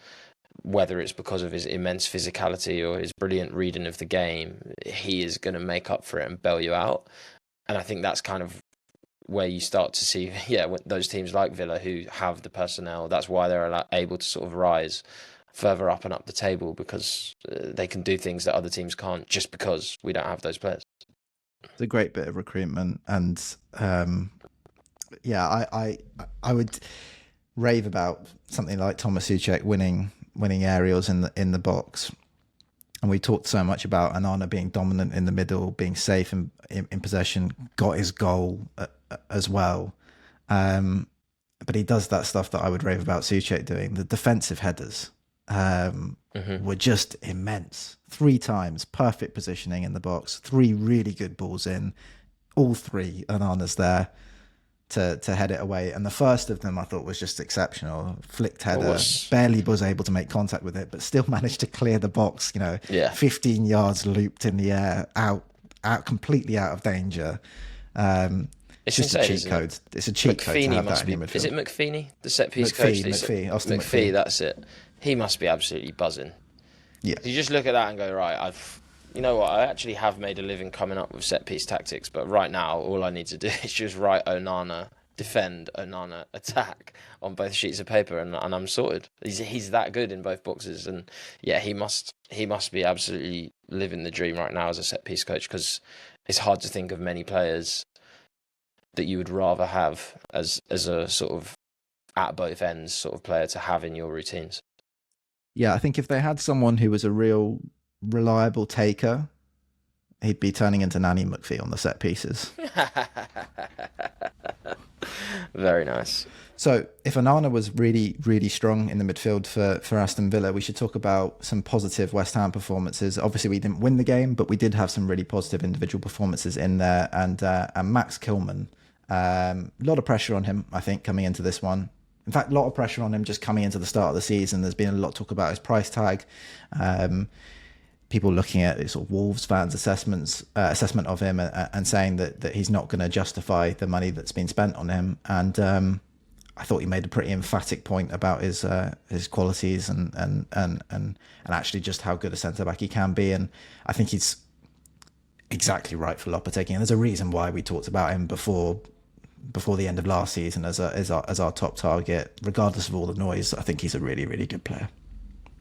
Speaker 2: whether it's because of his immense physicality or his brilliant reading of the game, he is going to make up for it and bail you out. And I think that's kind of where you start to see, those teams like Villa who have the personnel, that's why they're able to sort of rise further up and up the table, because they can do things that other teams can't just because we don't have those players.
Speaker 1: It's a great bit of recruitment, and I would rave about something like Thomas Soucek winning aerials in the box. And we talked so much about Onana being dominant in the middle, being safe in possession, got his goal as well. But he does that stuff that I would rave about Soucek doing. The defensive headers were just immense. 3 times, perfect positioning in the box, 3 really good balls in, all 3 Onana's there to head it away. And the first of them I thought was just exceptional. Flicked header, barely was able to make contact with it, but still managed to clear the box, 15 yards looped in the air, out completely out of danger. It's just a cheat code. It's a cheat code to have that in your midfield.
Speaker 2: Is it McFeeny, the set piece coach? McPhee, that's it. He must be absolutely buzzing.
Speaker 1: Yeah.
Speaker 2: You just look at that and go, right, you know what, I actually have made a living coming up with set piece tactics, but right now all I need to do is just write Onana, defend, Onana, attack on both sheets of paper, and I'm sorted. He's that good in both boxes, and yeah, he must be absolutely living the dream right now as a set piece coach, because it's hard to think of many players that you would rather have as a sort of at both ends sort of player to have in your routines.
Speaker 1: Yeah, I think if they had someone who was a real reliable taker, he'd be turning into Nanny McPhee on the set pieces.
Speaker 2: Very nice.
Speaker 1: So if Onana was really, really strong in the midfield for Aston Villa, we should talk about some positive West Ham performances. Obviously, we didn't win the game, but we did have some really positive individual performances in there. And Max Kilman, a lot of pressure on him, I think, coming into this one. In fact, a lot of pressure on him just coming into the start of the season. There's been a lot of talk about his price tag. People looking at sort of Wolves fans' assessment of him and saying that he's not going to justify the money that's been spent on him. And I thought he made a pretty emphatic point about his qualities and actually just how good a centre back he can be. And I think he's exactly right for Lopetegui. And there's a reason why we talked about him before the end of last season as our top target. Regardless of all the noise, I think he's a really, really good player.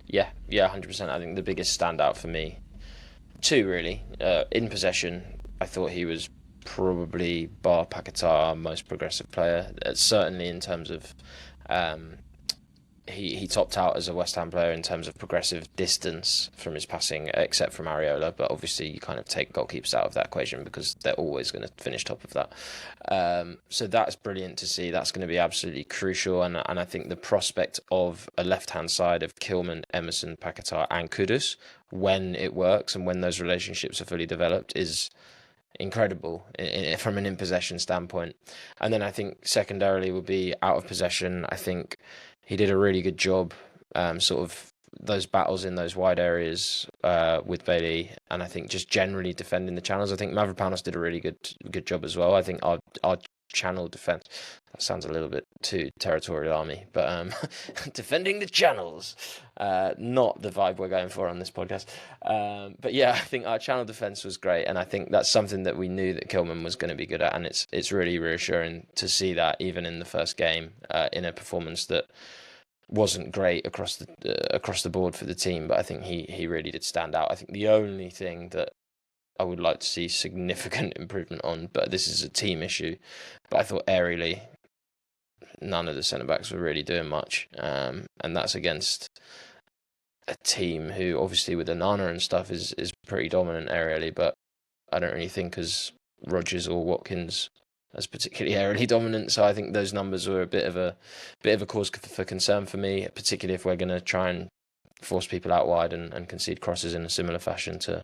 Speaker 2: Yeah, 100%. I think the biggest standout for me, 2 really. In possession, I thought he was probably, bar Paquetá, our most progressive player. Certainly in terms of, he topped out as a West Ham player in terms of progressive distance from his passing, except from Areola. But obviously you kind of take goalkeepers out of that equation because they're always going to finish top of that. So that's brilliant to see. That's going to be absolutely crucial. And I think the prospect of a left-hand side of Kilman, Emerson, Paquetá and Kudus, when it works and when those relationships are fully developed, is incredible from an in-possession standpoint. And then I think secondarily would be out of possession. I think he did a really good job, sort of those battles in those wide areas with Bailey, and I think just generally defending the channels. I think Mavropanos did a really good job as well. I think our channel defence, that sounds a little bit too territorial army, but defending the channels, not the vibe we're going for on this podcast. But yeah, I think our channel defence was great, and I think that's something that we knew that Kilman was going to be good at, and it's really reassuring to see that even in the first game, in a performance that wasn't great across the board for the team, but I think he really did stand out. I think the only thing that I would like to see significant improvement on, but this is a team issue, but I thought aerially none of the centre-backs were really doing much, and that's against a team who obviously with Onana and stuff is pretty dominant aerially, but I don't really think as Rodgers or Watkins as particularly aerially dominant. So I think those numbers were a bit of a cause for concern for me, particularly if we're going to try and force people out wide and concede crosses in a similar fashion to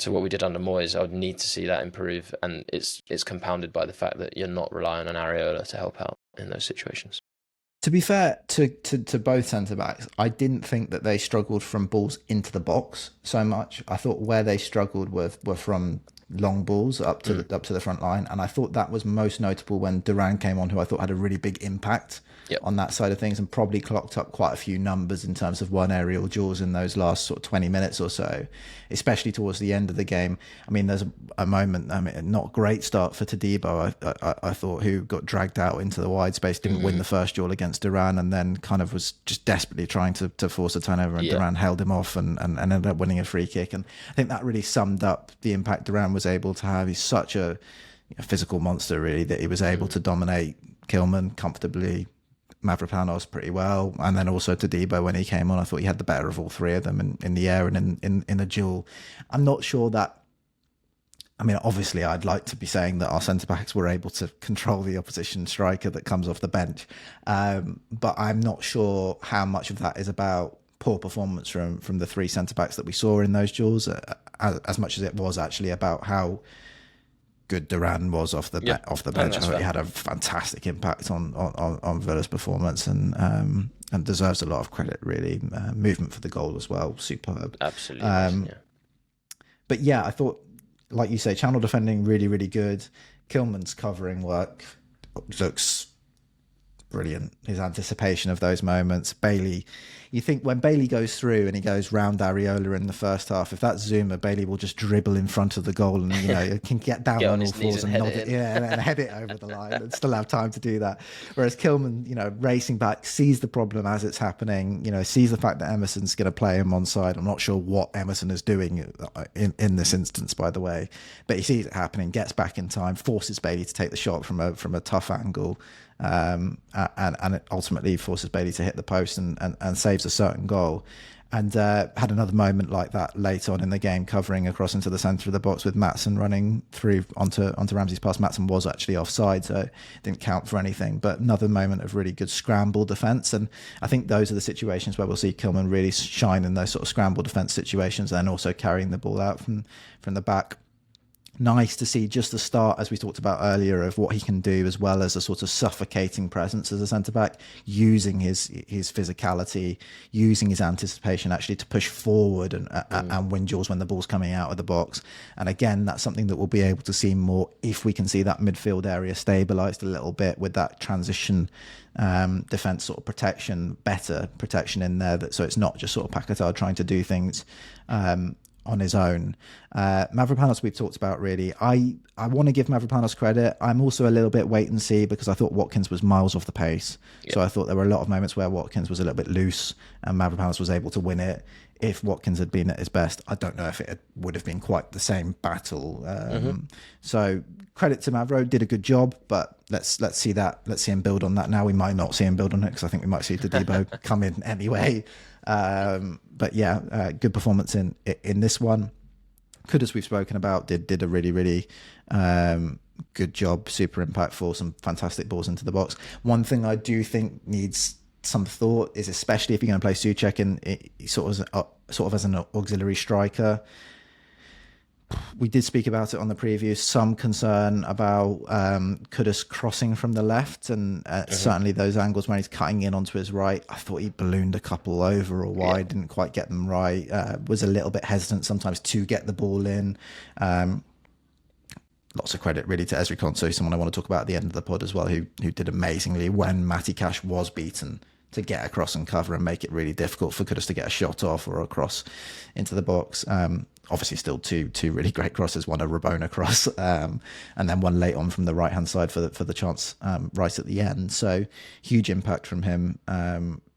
Speaker 2: what we did under Moyes. I would need to see that improve, and it's compounded by the fact that you're not relying on Areola to help out in those situations.
Speaker 1: To be fair to both centre backs, I didn't think that they struggled from balls into the box so much. I thought where they struggled were from long balls up to the front line, and I thought that was most notable when Duran came on, who I thought had a really big impact on that side of things, and probably clocked up quite a few numbers in terms of one aerial duels in those last sort of 20 minutes or so, especially towards the end of the game. I mean, there's a moment, not a great start for Todibo, I thought, who got dragged out into the wide space, didn't win the first duel against Duran, and then kind of was just desperately trying to force a turnover, and Duran held him off and ended up winning a free kick. And I think that really summed up the impact Duran was able to have. He's such a physical monster, really, that he was able to dominate Kilman comfortably, Mavropanos pretty well, and then also Todibo when he came on. I thought he had the better of all three of them in the air and in the duel. I'm not sure that, I mean, obviously I'd like to be saying that our centre-backs were able to control the opposition striker that comes off the bench, but I'm not sure how much of that is about poor performance from the three centre-backs that we saw in those duels, as much as it was actually about how good Duran was off the bench. I thought he had a fantastic impact on Villa's performance, and deserves a lot of credit, really. Movement for the goal as well, superb.
Speaker 2: Absolutely.
Speaker 1: But yeah, I thought, like you say, channel defending really, really good. Kilman's covering work looks brilliant. His anticipation of those moments. Bailey, you think when Bailey goes through and he goes round Areola in the first half, if that's Zuma, Bailey will just dribble in front of the goal and can get down on all fours and nod it, and head it over the line and still have time to do that. Whereas Kilman, racing back, sees the problem as it's happening, sees the fact that Emerson's going to play him on side. I'm not sure what Emerson is doing in this instance, by the way, but he sees it happening, gets back in time, forces Bailey to take the shot from a tough angle. And it ultimately forces Bailey to hit the post and saves a certain goal. And had another moment like that late on in the game, covering across into the centre of the box with Mathiasen running through onto Ramsey's pass. Mathiasen was actually offside, so it didn't count for anything. But another moment of really good scramble defence. And I think those are the situations where we'll see Kilman really shine in those sort of scramble defence situations, and also carrying the ball out from the back. Nice to see just the start, as we talked about earlier, of what he can do, as well as a sort of suffocating presence as a centre-back, using his physicality, using his anticipation actually to push forward and win duels when the ball's coming out of the box. And again, that's something that we'll be able to see more if we can see that midfield area stabilised a little bit with that transition defence sort of better protection in there, so it's not just sort of Paquetá trying to do things on his own. Mavropanos we've talked about, really. I want to give Mavropanos credit. I'm also a little bit wait and see, because I thought Watkins was miles off the pace. Yep. So I thought there were a lot of moments where Watkins was a little bit loose and Mavropanos was able to win it. If Watkins had been at his best, I don't know if it would have been quite the same battle. So credit to Mavro, did a good job, but let's see that. Let's see him build on that now. We might not see him build on it, because I think we might see Todibo come in anyway. But yeah, good performance in this one. Kudus, we've spoken about, did a really, really good job, super impactful, some fantastic balls into the box. One thing I do think needs some thought is, especially if you're going to play Soucek in sort of as an auxiliary striker. We did speak about it on the preview. Some concern about Kudus crossing from the left, and certainly those angles when he's cutting in onto his right. I thought he ballooned a couple over or wide, didn't quite get them right. Was a little bit hesitant sometimes to get the ball in. Lots of credit really to Ezri Konsa, someone I want to talk about at the end of the pod as well, who did amazingly when Matty Cash was beaten, to get across and cover and make it really difficult for Kudus to get a shot off or a cross into the box. Obviously still two really great crosses, one a Rabona cross, and then one late on from the right hand side for the chance right at the end. So huge impact from him.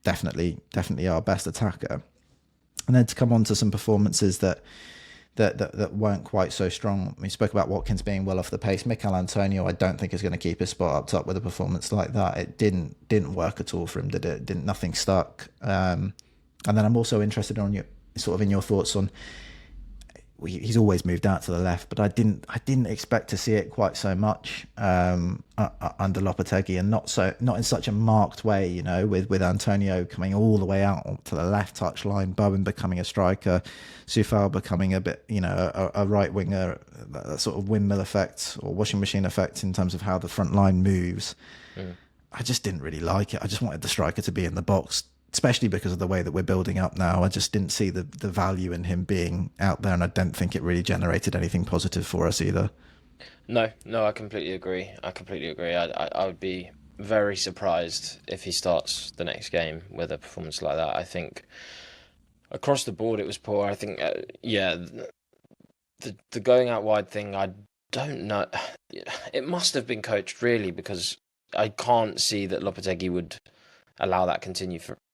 Speaker 1: Definitely our best attacker. And then to come on to some performances that weren't quite so strong. We spoke about Watkins being well off the pace. Mikel Antonio, I don't think is going to keep his spot up top with a performance like that. It didn't work at all for him, did it? Nothing stuck. And then I'm also interested in your thoughts on. He's always moved out to the left, but I didn't expect to see it quite so much under Lopetegui, and not in such a marked way, with Antonio coming all the way out to the left touchline, Bowen becoming a striker, Soufal becoming a bit, a right winger, that sort of windmill effect or washing machine effect in terms of how the front line moves. I just didn't really like it. I just wanted the striker to be in the box, especially because of the way that we're building up now. I just didn't see the value in him being out there, and I don't think it really generated anything positive for us either.
Speaker 2: No, I completely agree. I would be very surprised if he starts the next game with a performance like that. I think across the board it was poor. I think, the going out wide thing, I don't know. It must have been coached really, because I can't see that Lopetegui would allow that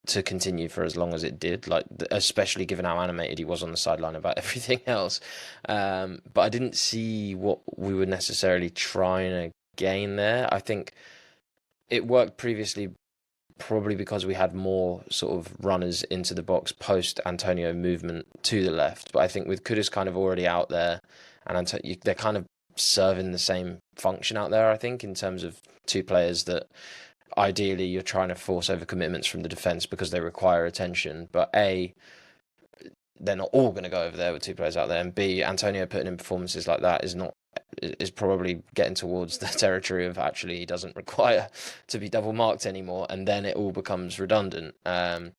Speaker 2: to continue for as long as it did. Like, especially given how animated he was on the sideline about everything else. But I didn't see what we were necessarily trying to gain there. I think it worked previously, probably because we had more sort of runners into the box post Antonio movement to the left. But I think with Kudus kind of already out there, and they're kind of serving the same function out there, I think, in terms of two players that ideally you're trying to force over commitments from the defence because they require attention. But A, they're not all going to go over there with two players out there, and B, Antonio putting in performances like that is probably getting towards the territory of actually he doesn't require to be double marked anymore, and then it all becomes redundant. And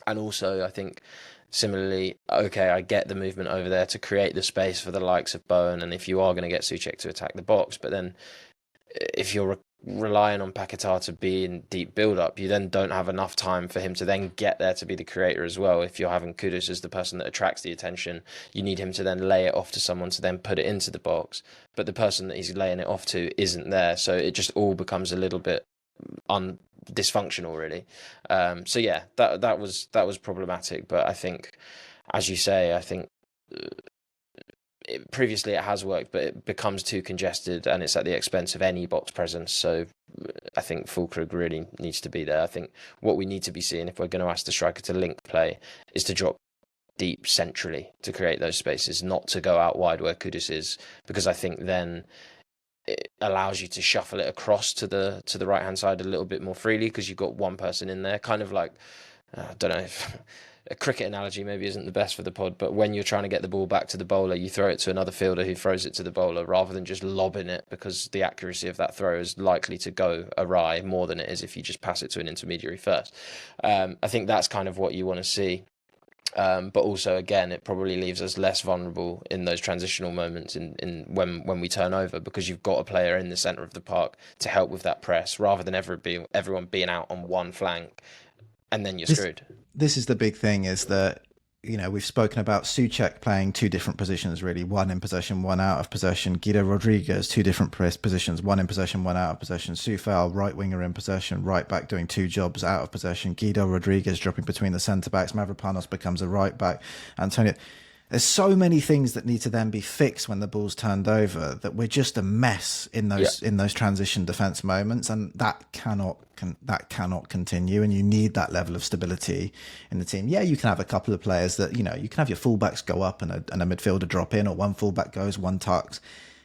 Speaker 2: also I think similarly, okay, I get the movement over there to create the space for the likes of Bowen, and if you are going to get Soucek to attack the box, but then if you're relying on Paquetá to be in deep build-up, you then don't have enough time for him to then get there to be the creator as well. If you're having Kudus as the person that attracts the attention, you need him to then lay it off to someone to then put it into the box. But the person that he's laying it off to isn't there, so it just all becomes a little bit dysfunctional, really. So yeah, that was problematic. But I think, as you say, I think previously it has worked, but it becomes too congested and it's at the expense of any box presence. So I think Fulkrug really needs to be there. I think what we need to be seeing, if we're going to ask the striker to link play, is to drop deep centrally to create those spaces, not to go out wide where Kudus is, because I think then it allows you to shuffle it across to the right hand side a little bit more freely, because you've got one person in there, kind of like, I don't know if a cricket analogy maybe isn't the best for the pod, but when you're trying to get the ball back to the bowler, you throw it to another fielder who throws it to the bowler, rather than just lobbing it, because the accuracy of that throw is likely to go awry more than it is if you just pass it to an intermediary first. I think that's kind of what you want to see. But also, again, it probably leaves us less vulnerable in those transitional moments in when we turn over, because you've got a player in the centre of the park to help with that press, rather than everyone being out on one flank, and then you're screwed.
Speaker 1: This is the big thing, is that, you know, we've spoken about Soucek playing two different positions, really, one in possession, one out of possession. Guido Rodriguez, two different positions, one in possession, one out of possession. Soufal, right winger in possession, right back doing two jobs out of possession. Guido Rodriguez dropping between the centre backs. Mavropanos becomes a right back. Antonio. There's so many things that need to then be fixed when the ball's turned over, that we're just a mess in those transition defence moments, and that cannot continue. And you need that level of stability in the team. Yeah, you can have a couple of players that, you know, you can have your fullbacks go up and a midfielder drop in, or one fullback goes, one tucks.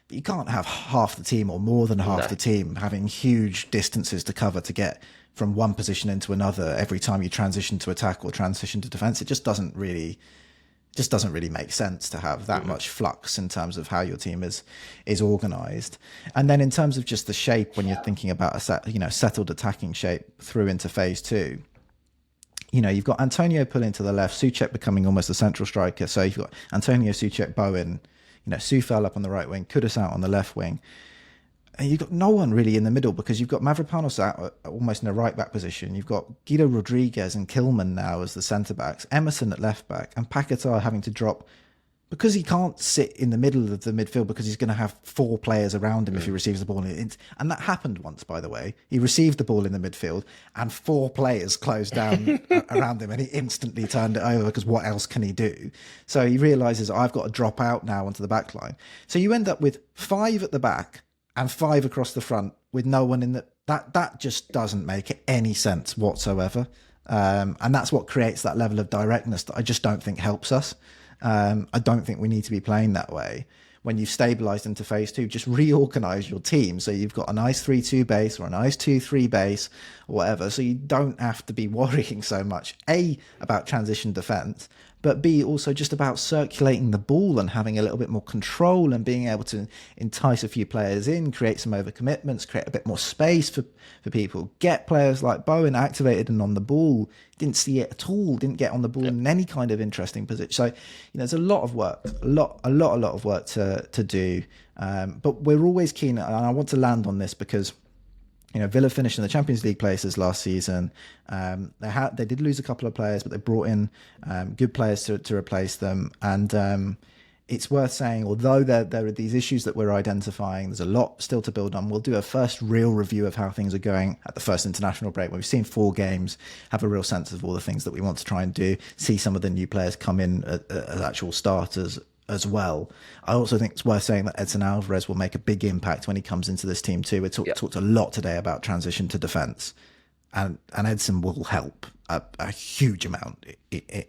Speaker 1: But you can't have half the team or more than half the team having huge distances to cover to get from one position into another every time you transition to attack or transition to defence. It just doesn't really make sense to have that much flux in terms of how your team is organised. And then in terms of just the shape, when you're thinking about a settled attacking shape through into phase two, you know, you've got Antonio pulling to the left, Soucek becoming almost a central striker. So you've got Antonio, Soucek, Bowen, you know, Soufal up on the right wing, Kudus out on the left wing. And you've got no one really in the middle, because you've got Mavropanos out almost in a right back position. You've got Guido Rodriguez and Kilman now as the centre backs, Emerson at left back, and Paquetá having to drop, because he can't sit in the middle of the midfield, because he's going to have four players around him if he receives the ball. And that happened once, by the way. He received the ball in the midfield and four players closed down around him, and he instantly turned it over, because what else can he do? So he realises, I've got to drop out now onto the back line. So you end up with five at the back and five across the front with no one in that just doesn't make any sense whatsoever. And that's what creates that level of directness that I just don't think helps us. I don't think we need to be playing that way. When you've stabilised into phase two, just reorganise your team so you've got a nice 3-2 base or a nice 2-3 base or whatever, so you don't have to be worrying so much, A, about transition defence, but B, also just about circulating the ball and having a little bit more control and being able to entice a few players in, create some overcommitments, create a bit more space for people, get players like Bowen activated and on the ball. Didn't see it at all, didn't get on the ball in any kind of interesting position. So, there's a lot of work, a lot of work to do. But we're always keen, and I want to land on this because Villa finished in the Champions League places last season. They did lose a couple of players, but they brought in good players to replace them. And it's worth saying, although there are these issues that we're identifying, there's a lot still to build on. We'll do a first real review of how things are going at the first international break, where we've seen 4 games, have a real sense of all the things that we want to try and do, see some of the new players come in as actual starters as well. I also think it's worth saying that Edson Alvarez will make a big impact when he comes into this team too. We talked a lot today about transition to defence, and Edson will help a huge amount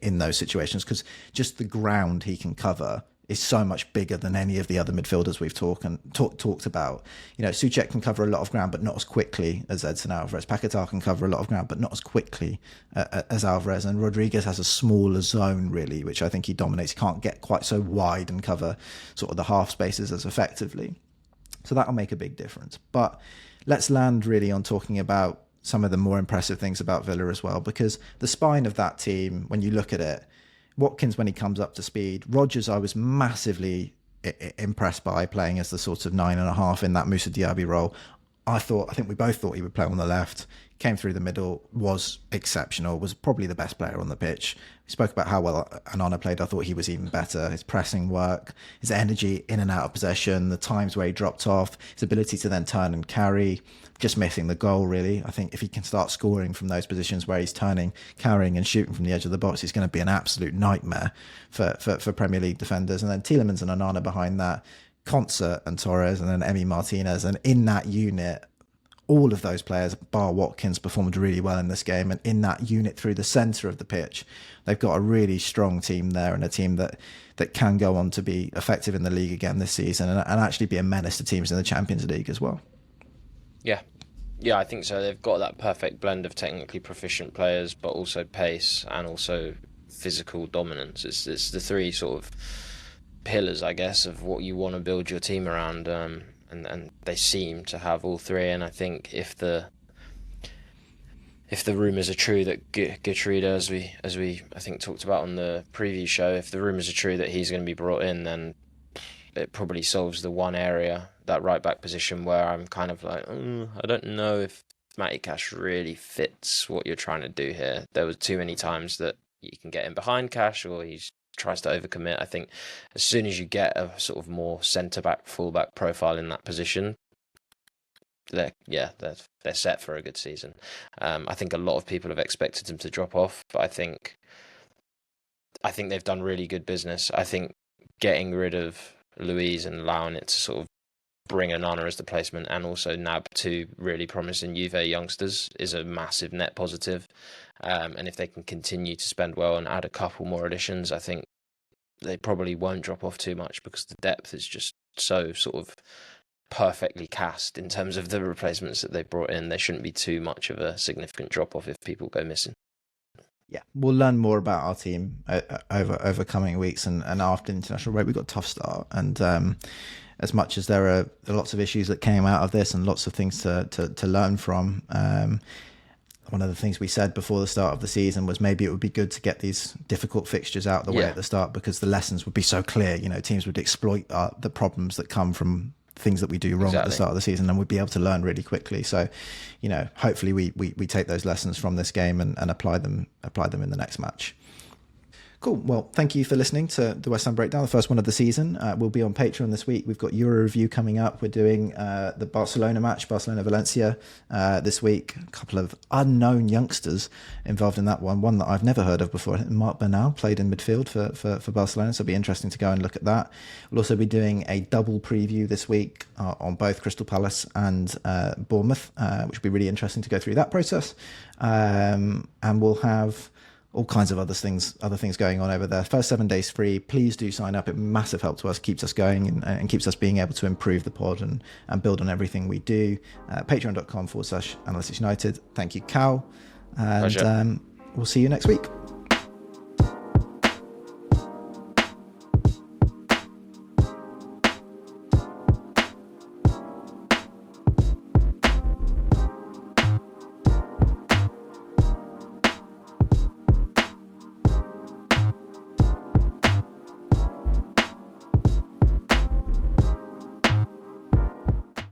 Speaker 1: in those situations, because just the ground he can cover is so much bigger than any of the other midfielders we've talked about. Soucek can cover a lot of ground, but not as quickly as Edson Alvarez. Paquetá can cover a lot of ground, but not as quickly as Alvarez. And Rodriguez has a smaller zone, really, which I think he dominates. He can't get quite so wide and cover sort of the half spaces as effectively. So that'll make a big difference. But let's land really on talking about some of the more impressive things about Villa as well, because the spine of that team, when you look at it, Watkins, when he comes up to speed. Rodgers, I was massively impressed by, playing as the sort of 9.5 in that Moussa Diaby role. I think we both thought he would play on the left. Came through the middle, was exceptional, was probably the best player on the pitch. We spoke about how well Onana played. I thought he was even better. His pressing work, his energy in and out of possession, the times where he dropped off, his ability to then turn and carry, just missing the goal, really. I think if he can start scoring from those positions where he's turning, carrying and shooting from the edge of the box, he's going to be an absolute nightmare for Premier League defenders. And then Tielemans and Onana behind that, Concert and Torres, and then Emi Martinez. And in that unit, all of those players, bar Watkins, performed really well in this game. And in that unit through the centre of the pitch, they've got a really strong team there, and a team that can go on to be effective in the league again this season, and actually be a menace to teams in the Champions League as well.
Speaker 2: Yeah, I think so. They've got that perfect blend of technically proficient players, but also pace and also physical dominance. It's the 3 sort of pillars, I guess, of what you want to build your team around. And they seem to have all 3. And I think if the rumours are true that Gutrida, as we I think talked about on the preview show, if the rumours are true that he's going to be brought in, then it probably solves the one area, that right back position, where I'm kind of like, I don't know if Matty Cash really fits what you're trying to do here. There was too many times that you can get in behind Cash, or he tries to overcommit. I think as soon as you get a sort of more centre-back, full-back profile in that position, they're set for a good season. I think a lot of people have expected him to drop off, but I think they've done really good business. I think getting rid of Luiz and allowing it to sort of bring Onana as the placement, and also nab 2 really promising Juve youngsters, is a massive net positive. And if they can continue to spend well and add a couple more additions, I think they probably won't drop off too much, because the depth is just so sort of perfectly cast in terms of the replacements that they brought in. There shouldn't be too much of a significant drop off if people go missing.
Speaker 1: Yeah, we'll learn more about our team over coming weeks, and after international break, we've got a tough start, and as much as there are lots of issues that came out of this and lots of things to learn from, one of the things we said before the start of the season was maybe it would be good to get these difficult fixtures out of the way at the start, because the lessons would be so clear. Teams would exploit the problems that come from things that we do wrong at the start of the season, and we'd be able to learn really quickly. So, hopefully we take those lessons from this game and apply them in the next match. Cool. Well, thank you for listening to the West Ham Breakdown, the first one of the season. We'll be on Patreon this week. We've got Euro review coming up. We're doing the Barcelona match, Barcelona-Valencia, this week. A couple of unknown youngsters involved in that one that I've never heard of before. Marc Bernal played in midfield for Barcelona, so it'll be interesting to go and look at that. We'll also be doing a double preview this week on both Crystal Palace and Bournemouth, which will be really interesting to go through that process. And we'll have all kinds of other things going on over there. First 7 days free. Please do sign up. It's massive help to us, keeps us going and keeps us being able to improve the pod and build on everything we do. Patreon.com/Analytics United. Thank you, Cal. And we'll see you next week.